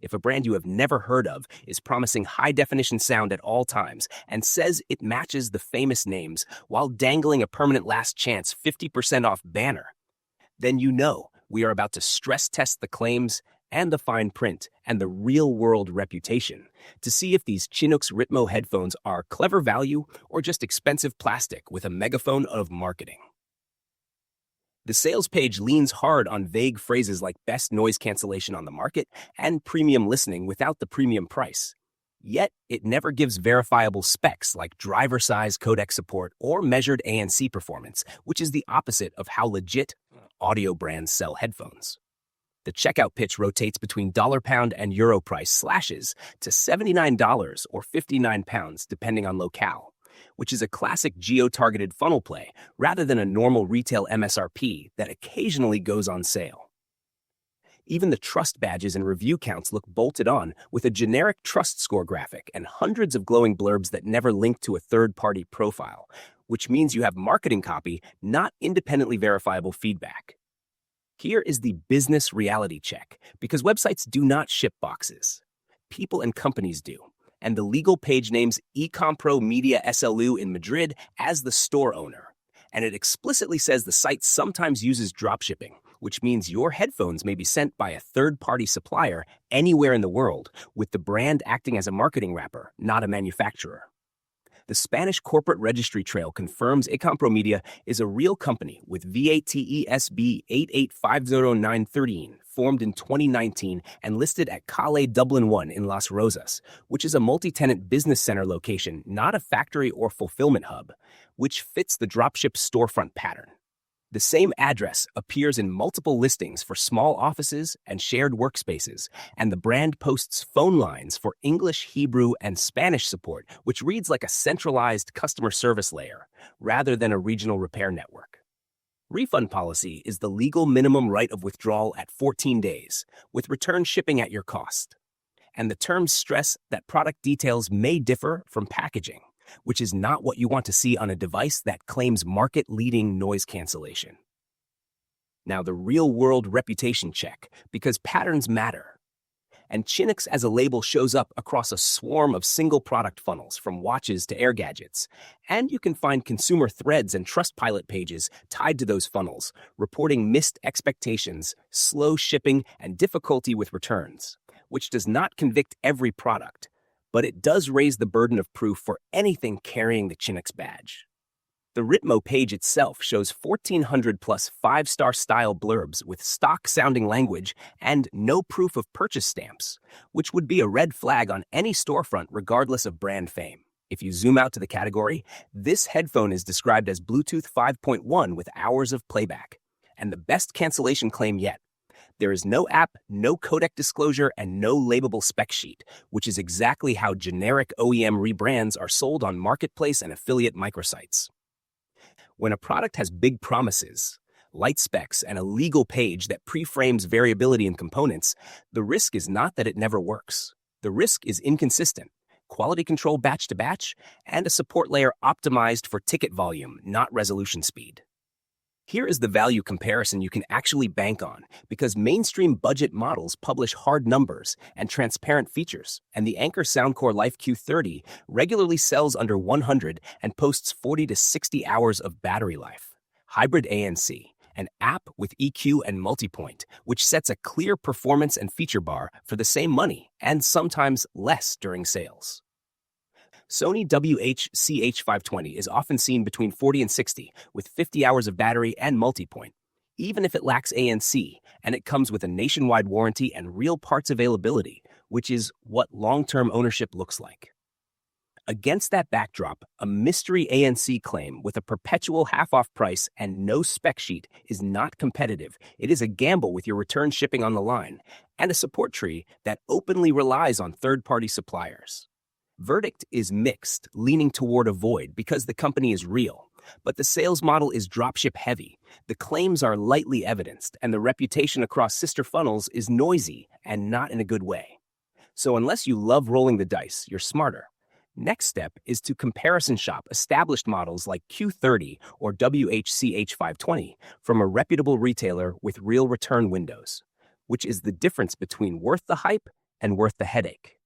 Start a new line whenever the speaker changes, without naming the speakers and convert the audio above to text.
if a brand you have never heard of is promising high-definition sound at all times and says it matches the famous names while dangling a permanent last chance 50% off banner, then you know we are about to stress test the claims and the fine print and the real-world reputation to see if these Qinux Ritmo headphones are clever value or just expensive plastic with a megaphone of marketing. The sales page leans hard on vague phrases like best noise cancellation on the market and premium listening without the premium price. Yet, it never gives verifiable specs like driver size codec support or measured ANC performance, which is the opposite of how legit audio brands sell headphones. The checkout pitch rotates between $pound and euro price slashes to $79 or £59 depending on locale, which is a classic geo-targeted funnel play rather than a normal retail MSRP that occasionally goes on sale. Even the trust badges and review counts look bolted on with a generic trust score graphic and hundreds of glowing blurbs that never link to a third-party profile, which means you have marketing copy, not independently verifiable feedback. Here is the business reality check, because websites do not ship boxes. People and companies do, and the legal page names eCompro Media SLU in Madrid as the store owner, and it explicitly says the site sometimes uses dropshipping, which means your headphones may be sent by a third-party supplier anywhere in the world, with the brand acting as a marketing wrapper, not a manufacturer. The Spanish corporate registry trail confirms eCompro Media is a real company with VATESB 8850913, formed in 2019 and listed at Calle Dublin 1 in Las Rosas, which is a multi-tenant business center location, not a factory or fulfillment hub, which fits the dropship storefront pattern. The same address appears in multiple listings for small offices and shared workspaces, and the brand posts phone lines for English, Hebrew, and Spanish support, which reads like a centralized customer service layer rather than a regional repair network. Refund policy is the legal minimum right of withdrawal at 14 days, with return shipping at your cost. And the terms stress that product details may differ from packaging, which is not what you want to see on a device that claims market-leading noise cancellation. Now, the real-world reputation check, because patterns matter. And Qinux as a label shows up across a swarm of single-product funnels, from watches to air gadgets. And you can find consumer threads and Trustpilot pages tied to those funnels, reporting missed expectations, slow shipping, and difficulty with returns, which does not convict every product, but it does raise the burden of proof for anything carrying the Qinux badge. The Ritmo page itself shows 1,400 plus 5-star style blurbs with stock-sounding language and no proof of purchase stamps, which would be a red flag on any storefront regardless of brand fame. If you zoom out to the category, this headphone is described as Bluetooth 5.1 with hours of playback, and the best cancellation claim yet. There is no app, no codec disclosure, and no labelable spec sheet, which is exactly how generic OEM rebrands are sold on marketplace and affiliate microsites. When a product has big promises, light specs, and a legal page that pre-frames variability in components, the risk is not that it never works. The risk is inconsistent, quality control batch to batch, and a support layer optimized for ticket volume, not resolution speed. Here is the value comparison you can actually bank on, because mainstream budget models publish hard numbers and transparent features, and the Anker Soundcore Life Q30 regularly sells under 100 and posts 40 to 60 hours of battery life. Hybrid ANC, an app with EQ and multipoint, which sets a clear performance and feature bar for the same money, and sometimes less during sales. Sony WH-CH520 is often seen between 40 and 60, with 50 hours of battery and multipoint, even if it lacks ANC, and it comes with a nationwide warranty and real parts availability, which is what long-term ownership looks like. Against that backdrop, a mystery ANC claim with a perpetual half-off price and no spec sheet is not competitive. It is a gamble with your return shipping on the line, and a support tree that openly relies on third-party suppliers. Verdict is mixed, leaning toward avoid because the company is real, but the sales model is dropship heavy. The claims are lightly evidenced, and the reputation across sister funnels is noisy and not in a good way. So unless you love rolling the dice, you're smarter. Next step is to comparison shop established models like Q30 or WH-CH520 from a reputable retailer with real return windows, which is the difference between worth the hype and worth the headache.